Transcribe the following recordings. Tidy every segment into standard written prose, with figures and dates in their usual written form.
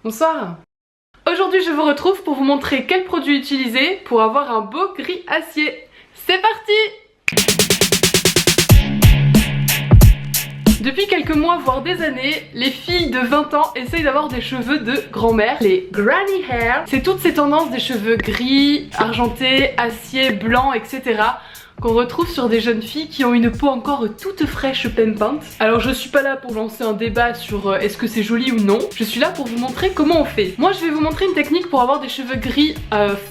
Bonsoir. Aujourd'hui je vous retrouve pour vous montrer quel produit utiliser pour avoir un beau gris acier. C'est parti! Depuis quelques mois voire des années, les filles de 20 ans essayent d'avoir des cheveux de grand-mère, les granny hair. C'est toutes ces tendances des cheveux gris, argentés, acier, blanc, etc. qu'on retrouve sur des jeunes filles qui ont une peau encore toute fraîche pimpante. Alors je suis pas là pour lancer un débat sur est-ce que c'est joli ou non, je suis là pour vous montrer comment on fait. Moi je vais vous montrer une technique pour avoir des cheveux gris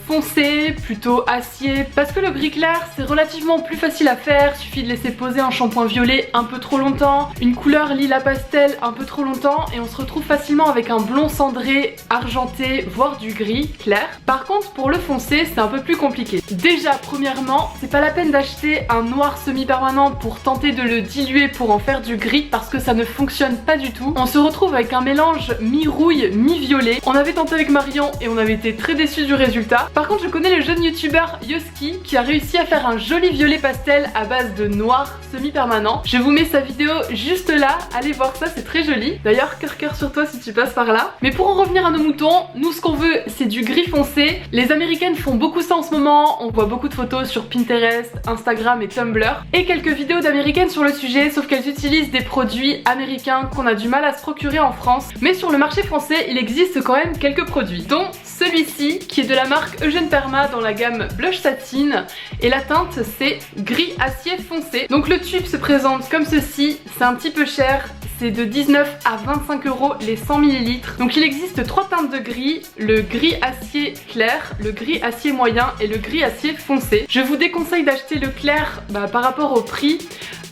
foncés, plutôt acier, parce que le gris clair c'est relativement plus facile à faire, suffit de laisser poser un shampoing violet un peu trop longtemps, une couleur lilas pastel un peu trop longtemps et on se retrouve facilement avec un blond cendré, argenté, voire du gris clair. Par contre pour le foncé c'est un peu plus compliqué. Déjà premièrement c'est pas la peine d'acheter un noir semi-permanent pour tenter de le diluer pour en faire du gris parce que ça ne fonctionne pas du tout. On se retrouve avec un mélange mi-rouille, mi-violet. On avait tenté avec Marion et on avait été très déçus du résultat. Par contre je connais le jeune youtubeur Yoski qui a réussi à faire un joli violet pastel à base de noir semi-permanent. Je vous mets sa vidéo juste là, allez voir ça, c'est très joli. D'ailleurs cœur sur toi si tu passes par là. Mais pour en revenir à nos moutons, nous ce qu'on veut c'est du gris foncé. Les américaines font beaucoup ça en ce moment, on voit beaucoup de photos sur Pinterest, Instagram et Tumblr et quelques vidéos d'américaines sur le sujet, sauf qu'elles utilisent des produits américains qu'on a du mal à se procurer en France. Mais sur le marché français il existe quand même quelques produits, dont celui-ci qui est de la marque Eugène Perma dans la gamme Blush Satin et la teinte c'est gris acier foncé. Donc le tube se présente comme ceci, c'est un petit peu cher, c'est de 19 à 25 € les 100 ml. Donc il existe 3 teintes de gris, le gris acier clair, le gris acier moyen et le gris acier foncé. Je vous déconseille d'acheter le clair par rapport au prix.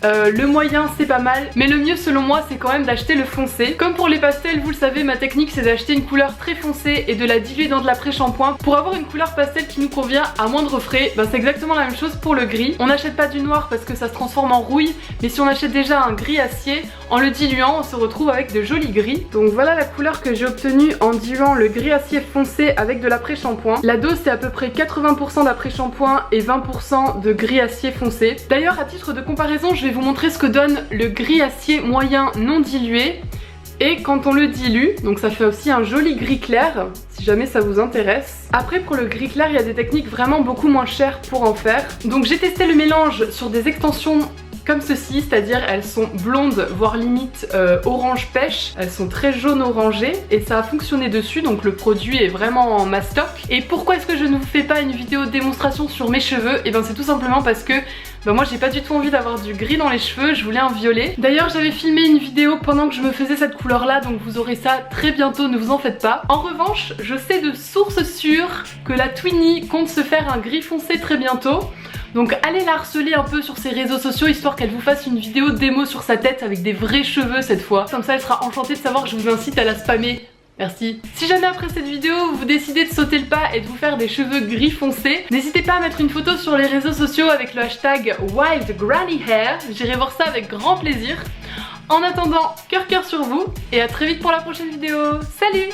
Le moyen c'est pas mal, mais le mieux selon moi c'est quand même d'acheter le foncé. Comme pour les pastels, vous le savez, ma technique c'est d'acheter une couleur très foncée et de la diluer dans de l'après-shampoing pour avoir une couleur pastel qui nous convient à moindre frais. C'est exactement la même chose pour le gris. On n'achète pas du noir parce que ça se transforme en rouille, mais si on achète déjà un gris acier, en le diluant on se retrouve avec de jolis gris. Donc voilà la couleur que j'ai obtenue en diluant le gris acier foncé avec de l'après-shampoing. La dose c'est à peu près 80% d'après-shampoing et 20% de gris acier foncé. D'ailleurs à titre de comparaison je vais vous montrer ce que donne le gris acier moyen non dilué et quand on le dilue, donc ça fait aussi un joli gris clair si jamais ça vous intéresse. Après pour le gris clair il y a des techniques vraiment beaucoup moins chères pour en faire. Donc j'ai testé le mélange sur des extensions comme ceci, c'est-à-dire elles sont blondes, voire limite orange pêche, elles sont très jaune orangées et ça a fonctionné dessus, donc le produit est vraiment en mastoc. Et pourquoi est-ce que je ne vous fais pas une vidéo démonstration sur mes cheveux? Et c'est tout simplement parce que moi j'ai pas du tout envie d'avoir du gris dans les cheveux, je voulais un violet. D'ailleurs j'avais filmé une vidéo pendant que je me faisais cette couleur là, donc vous aurez ça très bientôt, ne vous en faites pas. En revanche, je sais de source sûre que la Twinnie compte se faire un gris foncé très bientôt. Donc allez la harceler un peu sur ses réseaux sociaux histoire qu'elle vous fasse une vidéo démo sur sa tête avec des vrais cheveux cette fois. Comme ça elle sera enchantée de savoir que je vous incite à la spammer. Merci. Si jamais après cette vidéo vous décidez de sauter le pas et de vous faire des cheveux gris foncés, n'hésitez pas à mettre une photo sur les réseaux sociaux avec le hashtag WildGrannyHair. J'irai voir ça avec grand plaisir. En attendant, cœur sur vous et à très vite pour la prochaine vidéo. Salut!